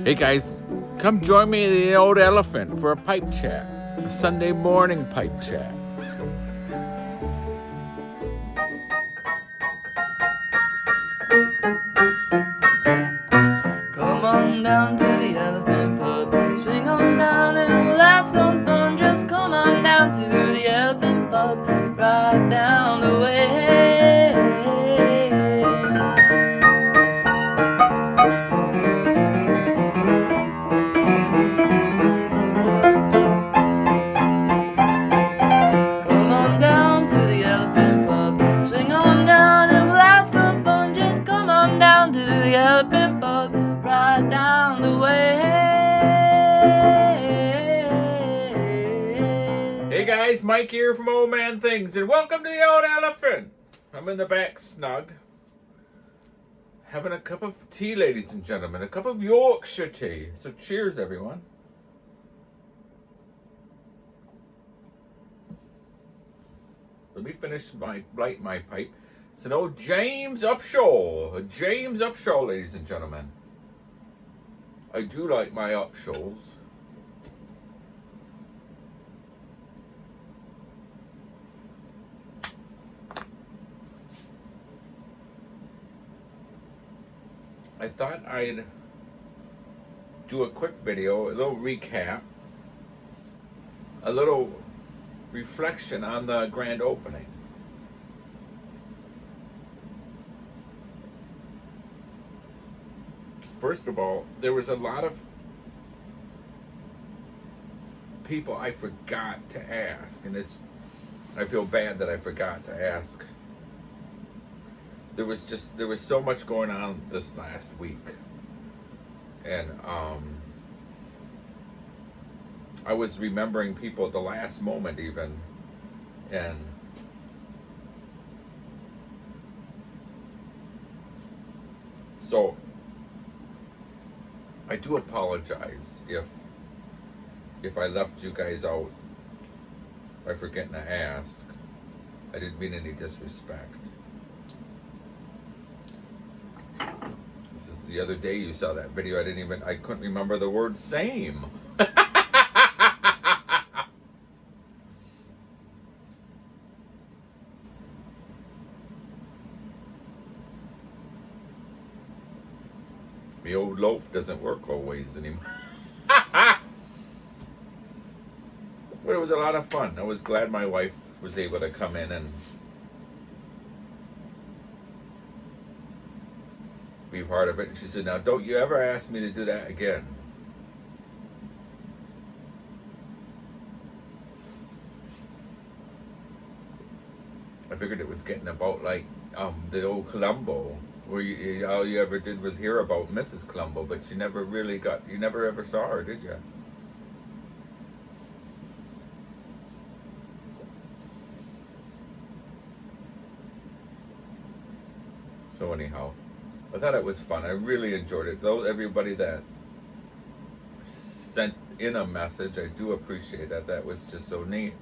Hey guys, come join me in the Old Elephant for a pipe chat, a Sunday morning pipe chat. Come on down to the Elephant Pub, swing on down and we'll have some fun. Just come on down to the Elephant Pub, right down the way. Come on down to the Elephant Pub, swing on down and we'll have some fun. Just come on down to the Elephant Pub, right down the way. Hey guys, Mike here from Old Man Things, and welcome to the Old Elephant. I'm in the back snug, having a cup of tea, ladies and gentlemen, a cup of Yorkshire tea. So cheers, everyone. Let me light my pipe. It's an old James Upshaw. A James Upshaw, ladies and gentlemen. I do like my Upshaws. I thought I'd do a quick video, a little recap, a little reflection on the grand opening. First of all, there was a lot of people I forgot to ask, and I feel bad that I forgot to ask. There was so much going on this last week, and I was remembering people at the last moment even, and so I do apologize if I left you guys out by forgetting to ask. I didn't mean any disrespect. The other day you saw that video, I couldn't remember the word same. The old loaf doesn't work always anymore. But it was a lot of fun. I was glad my wife was able to come in and be part of it. And she said, "Now, don't you ever ask me to do that again." I figured it was getting about like the old Columbo, where all you ever did was hear about Mrs. Columbo, but you never ever saw her, did you? So anyhow, I thought it was fun. I really enjoyed it. Though everybody that sent in a message, I do appreciate that. That was just so neat.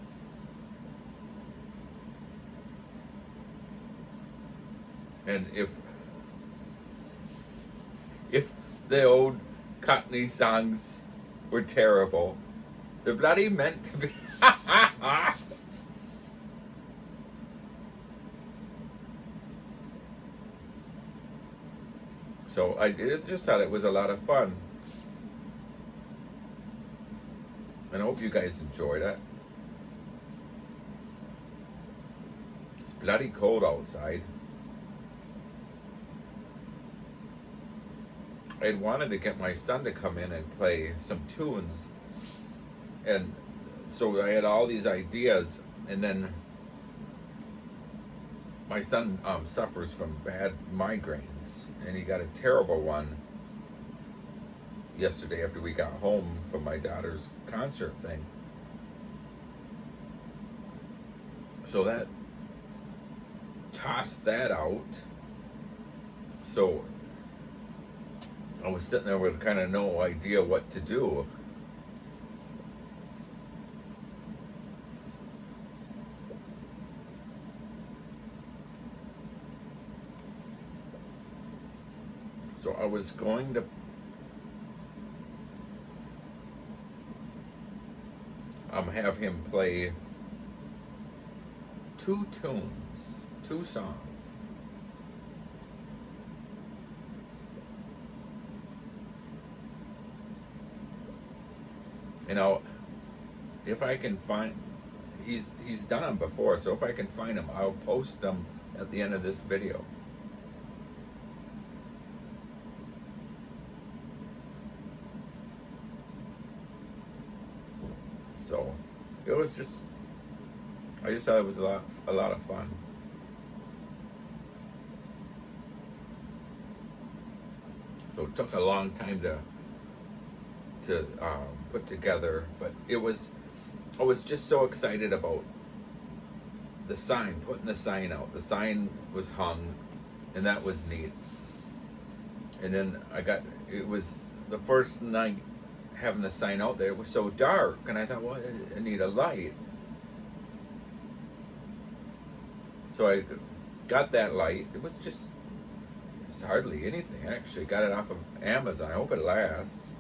And if the old Cockney songs were terrible, they're bloody meant to be. So I just thought it was a lot of fun. And I hope you guys enjoyed it. It's bloody cold outside. I had wanted to get my son to come in and play some tunes. And so I had all these ideas, and then my son suffers from bad migraines, and he got a terrible one yesterday after we got home from my daughter's concert thing. So that tossed that out. So I was sitting there with kind of no idea what to do. So I was going to have him play 2 tunes, 2 songs. You know, if I can find, he's done them before, so if I can find them, I'll post them at the end of this video. So it was just, I just thought it was a lot of fun. So it took a long time to put together, but I was just so excited about the sign, putting the sign out. The sign was hung, and that was neat. And then it was the first night having the sign out there. It was so dark, and I thought, well, I need a light. So I got that light. It was hardly anything, actually. Got it off of Amazon. I hope it lasts.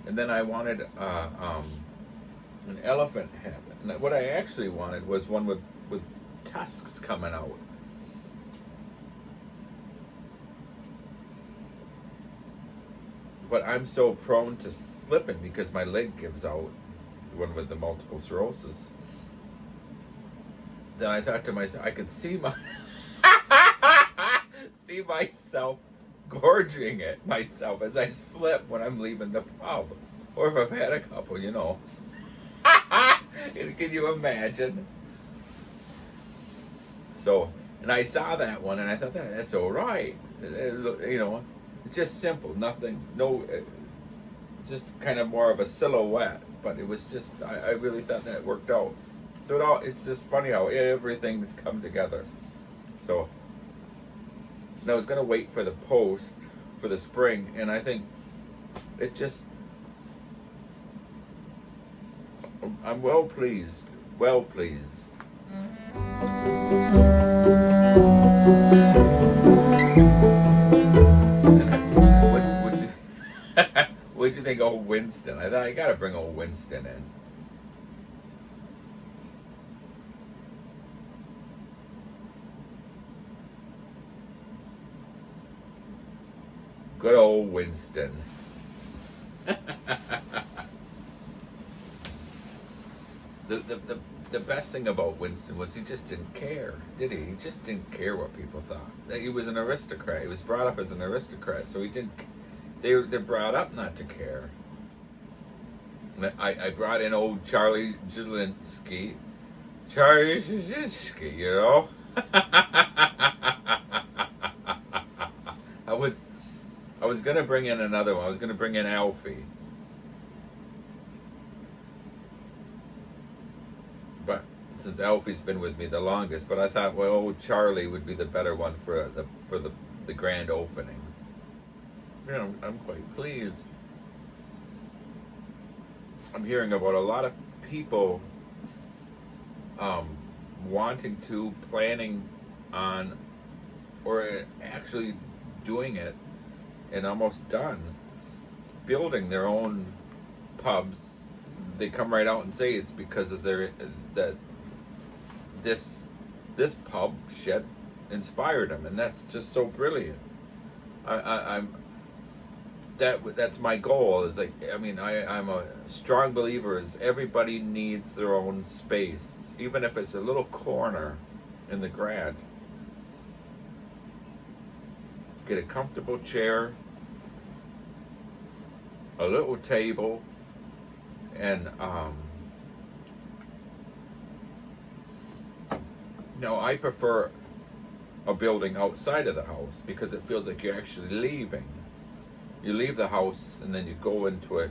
And then I wanted an elephant head. And what I actually wanted was one with tusks coming out. But I'm so prone to slipping because my leg gives out, one with the multiple sclerosis, that I thought to myself, I could see myself gorging it myself as I slip when I'm leaving the pub, or if I've had a couple, you know. Can you imagine? So, and I saw that one, and I thought that's all right. You know, just simple, nothing, no, just kind of more of a silhouette. But it was just, I really thought that worked out. So it's just funny how everything's come together. So, and I was gonna wait for the post for the spring, and I think it just, I'm well pleased. What'd you think of old Winston? I thought I gotta bring old Winston in. Good old Winston. The best thing about Winston was he just didn't care, did he? He just didn't care what people thought. He was an aristocrat. He was brought up as an aristocrat, so he didn't. They're brought up not to care. I brought in old Charlie Zielinski. Charlie Zielinski, you know. I was gonna bring in another one. I was gonna bring in Alfie. But since Alfie's been with me the longest, but I thought, well, old Charlie would be the better one for the grand opening. You know, I'm quite pleased. I'm hearing about a lot of people planning on, or actually doing it and almost done, building their own pubs. They come right out and say it's because of this pub shed inspired them, and that's just so brilliant. That's my goal. Is like, I mean, I'm a strong believer is everybody needs their own space, even if it's a little corner in the garage. Get a comfortable chair, a little table, and I prefer a building outside of the house because it feels like you're actually leaving. You leave the house and then you go into it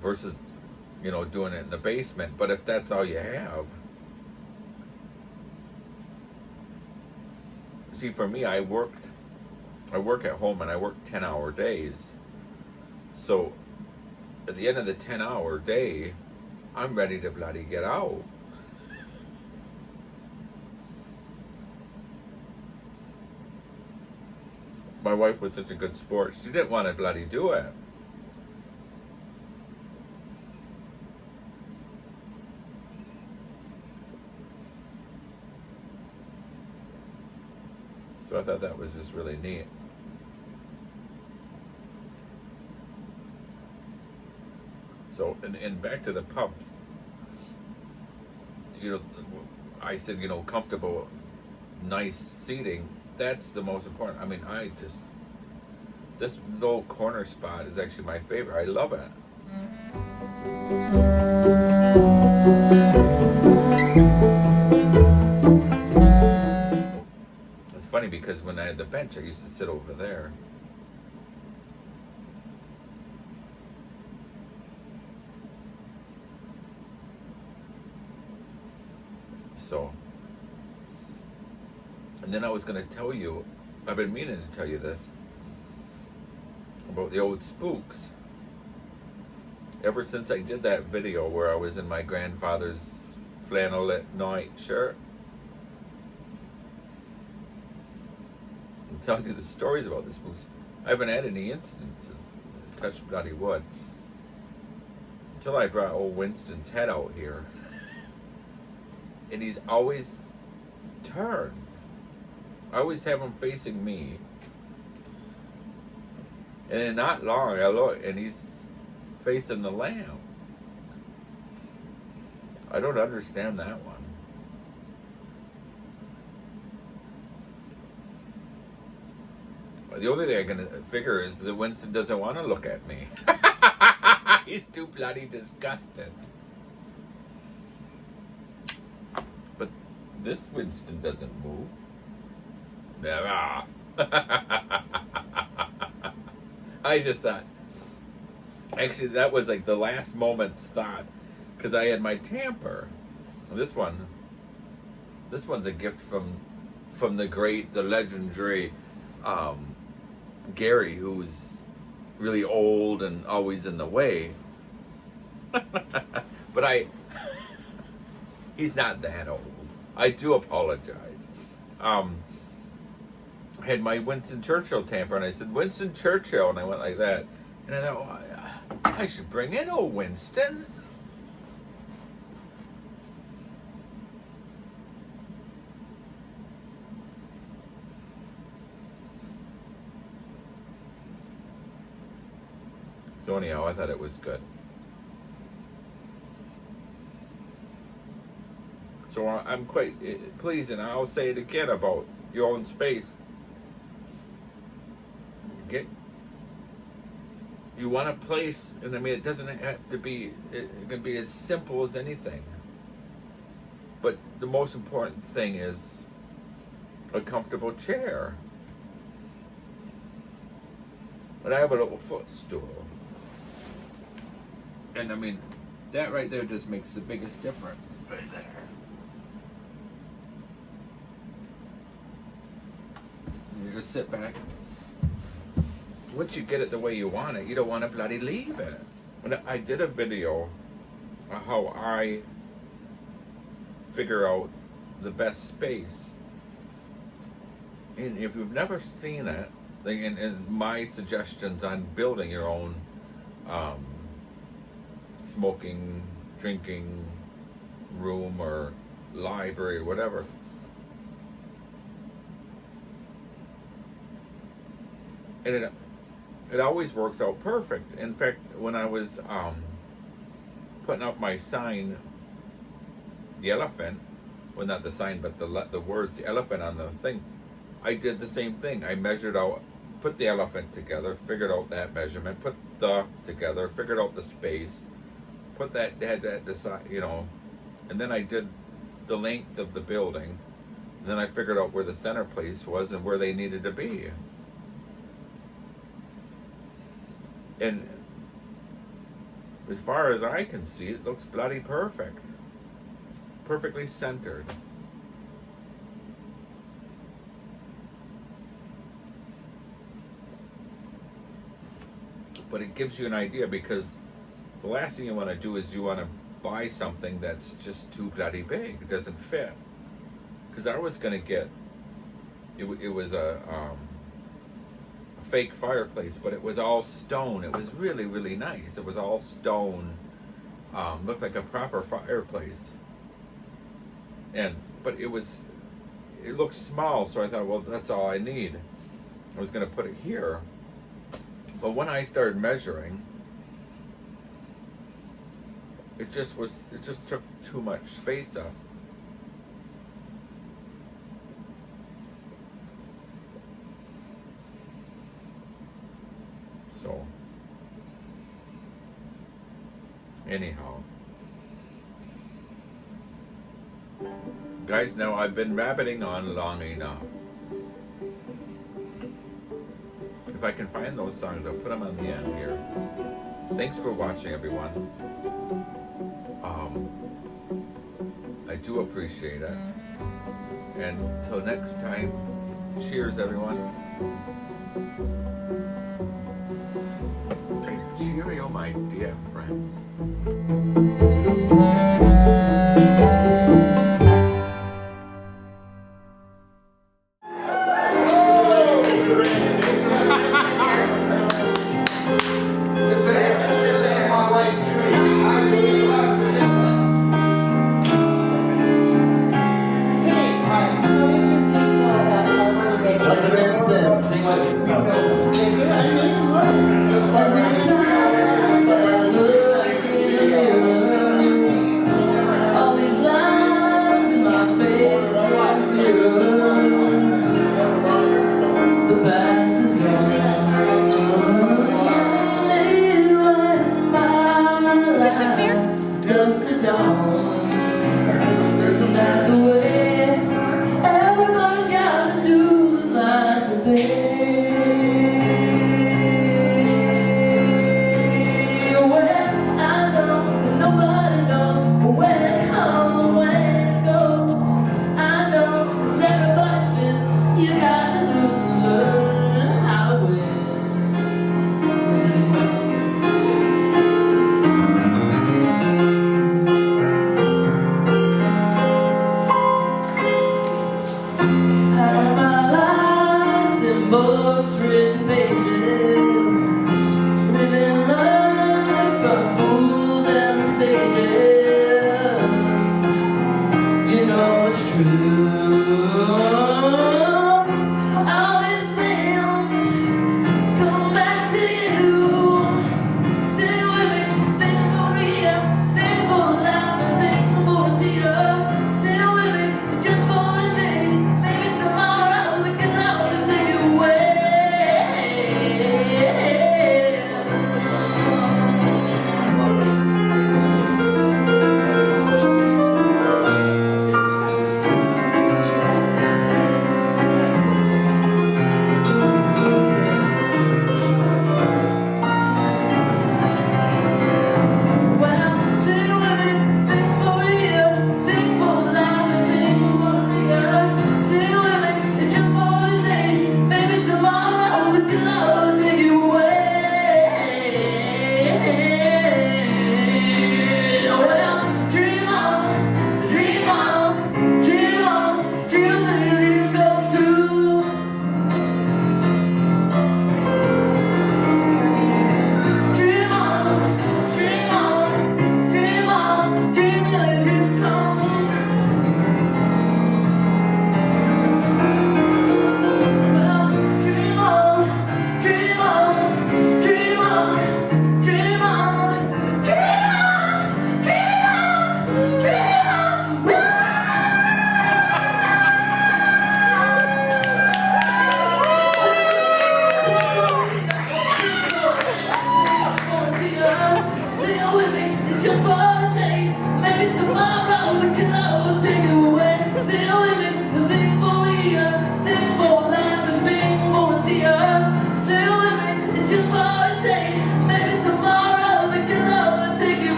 versus, doing it in the basement. But if that's all you have, see, for me, I work at home and I work 10-hour days. So at the end of the 10-hour day, I'm ready to bloody get out. My wife was such a good sport. She didn't want to bloody do it. So I thought that was just really neat. So, and back to the pubs. You know, I said, you know, comfortable, nice seating. That's the most important. I mean, this little corner spot is actually my favorite. I love it. It's funny because when I had the bench, I used to sit over there. So, and then I was going to tell you, I've been meaning to tell you this, about the old spooks. Ever since I did that video where I was in my grandfather's flannelette night shirt, I'm telling you the stories about the spooks. I haven't had any incidences, touch bloody wood, until I brought old Winston's head out here. And he's always turned. I always have him facing me. And then not long, I look, and he's facing the lamp. I don't understand that one. The only thing I can figure is that Winston doesn't want to look at me. He's too bloody disgusted. But this Winston doesn't move. Never. I just thought, actually, that was like the last moment's thought, because I had my tamper. This one's a gift from the legendary Gary, who's really old and always in the way. But he's not that old. I do apologize. I had my Winston Churchill tamper, and I said, Winston Churchill, and I went like that. And I thought, well, I should bring in old Winston. So anyhow, I thought it was good. So I'm quite pleased, and I'll say it again about your own space. You want a place, and I mean, it doesn't have to be, it can be as simple as anything. But the most important thing is a comfortable chair. But I have a little footstool. And I mean, that right there just makes the biggest difference right there. You just sit back. Once you get it the way you want it, you don't want to bloody leave it. When I did a video of how I figure out the best space. And if you've never seen it, and my suggestions on building your own smoking, drinking room or library or whatever. And it always works out perfect. In fact, when I was putting up my sign, the elephant, well, not the sign, but the words, the elephant on the thing, I did the same thing. I measured out, put the elephant together, figured out that measurement, put the together, figured out the space, put that, had that decide, you know, and then I did the length of the building, and then I figured out where the center place was and where they needed to be. And as far as I can see, it looks bloody perfect. Perfectly centered. But it gives you an idea, because the last thing you want to do is you want to buy something that's just too bloody big. It doesn't fit. Because I was going to get, it was a fake fireplace, but it was all stone. It was really, really nice. It was all stone. Looked like a proper fireplace. But it it looks small, so I thought, well, that's all I need. I was going to put it here. But when I started measuring, it just took too much space up. So, anyhow. Guys, now I've been rabbiting on long enough. If I can find those songs, I'll put them on the end here. Thanks for watching, everyone. I do appreciate it. And till next time, cheers, everyone. And cheerio, my dear friends.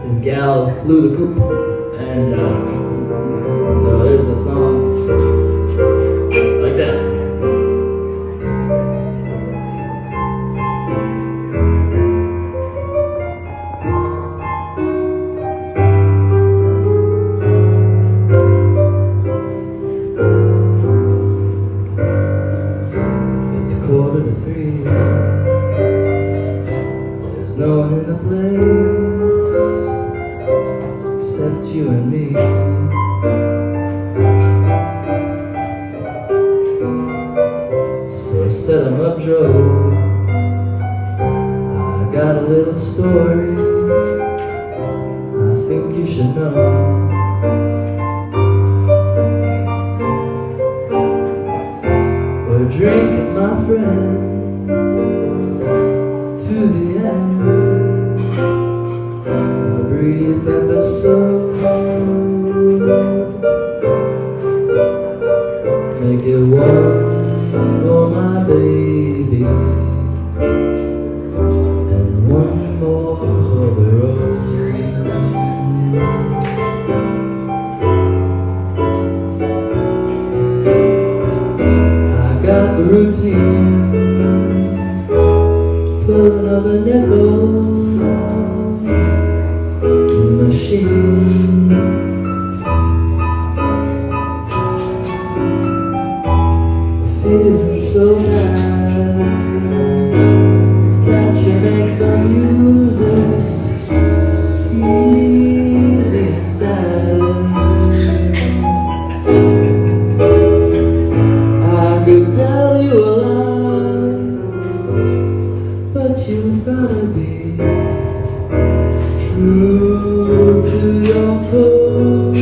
This gal flew the coop, and so there's a song like that. drink it, my friend, to the end of a brief episode. Make it one for my baby and one more for the road. Got the routine, put another nickel in the machine. Feeling so bad, can't you make the music easy and sad? Could tell you a lie, but you've gotta be true to your code.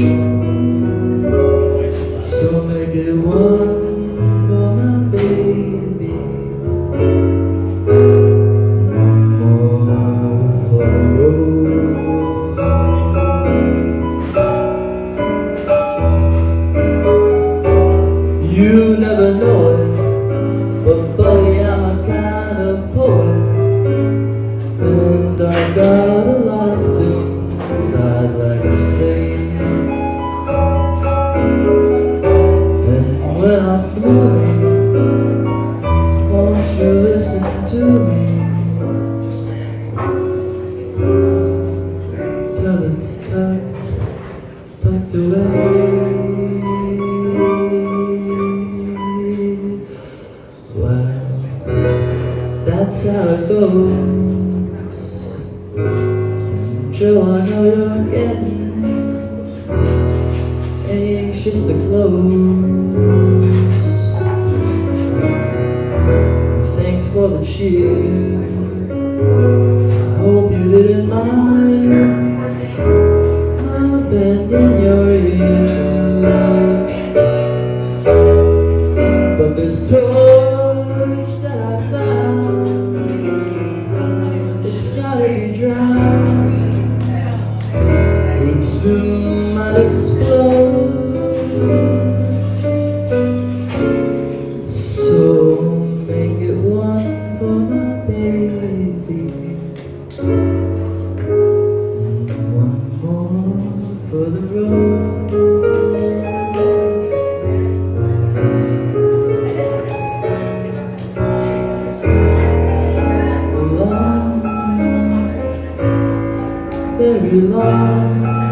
So make it one for my baby, one more for the road. You never know it, but buddy, I'm a kind of poet, and I've got a lot of things I'd like to say. And when I'm blooming, won't you listen to me till it's tucked away? Well, that's how it goes. Joe, I know you're getting anxious to close. Thanks for the cheer, I hope you didn't mind my bend in your ear. But this torch that I found, it's gotta be dry. It soon might explode. So make it one for my baby, one more for the road. Very long